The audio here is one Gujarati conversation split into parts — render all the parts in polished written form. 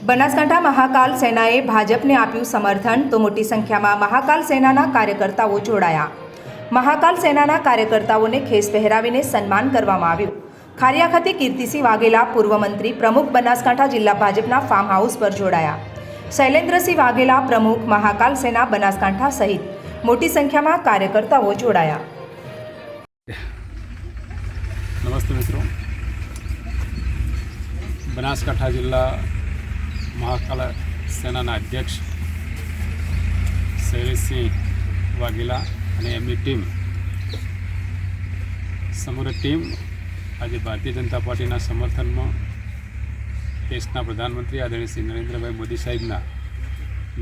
બનાસકાંઠા મહાકાલ સેનાએ ભાજપને આપ્યું સમર્થન તો મોટી સંખ્યામાં મહાકાલ સેનાના કાર્યકર્તાઓ જોડાયા। મહાકાલ સેનાના કાર્યકર્તાઓને ખેસ પહેરાવીને સન્માન કરવામાં આવ્યું। ખારિયા ખાતે કીર્તિસિંહ વાઘેલા પૂર્વ મંત્રી પ્રમુખ બનાસકાંઠા જિલ્લા ભાજપના ફાર્મ હાઉસ પર જોડાયા। શૈલેન્દ્રસિંહ વાઘેલા પ્રમુખ મહાકાલ સેના બનાસકાંઠા સહિત મોટી સંખ્યામાં કાર્યકર્તાઓ જોડાયા। નમસ્તે મિત્રો, બનાસકાંઠા જિલ્લા મહાકાલ સેનાના અધ્યક્ષ શૈલેન્દ્રસિંહ વાઘેલા અને એમની ટીમ સમગ્ર ટીમ આજે ભારતીય જનતા પાર્ટીના સમર્થનમાં દેશના પ્રધાનમંત્રી આદરણીય શ્રી નરેન્દ્રભાઈ મોદી સાહેબના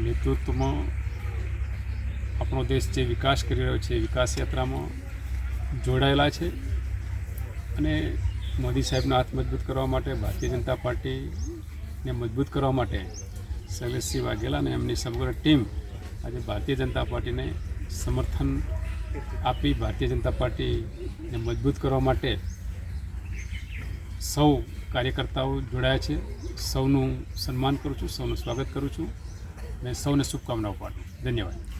નેતૃત્વમાં આપણો દેશ જે વિકાસ કરી રહ્યો છે વિકાસ યાત્રામાં જોડાયેલા છે અને મોદી સાહેબના હાથ મજબૂત કરવા માટે ભારતીય જનતા પાર્ટીને મજબૂત કરવા માટે શૈલેન્દ્રસિંહ વાઘેલા અને એમની સમગ્ર ટીમ આજે ભારતીય જનતા પાર્ટીને સમર્થન આપી ભારતીય જનતા પાર્ટીને મજબૂત કરવા માટે સૌ કાર્યકર્તાઓ જોડાયા છે। સૌનું સન્માન કરું છું, સૌનું સ્વાગત કરું છું અને સૌને શુભકામનાઓ પાઠવું। ધન્યવાદ।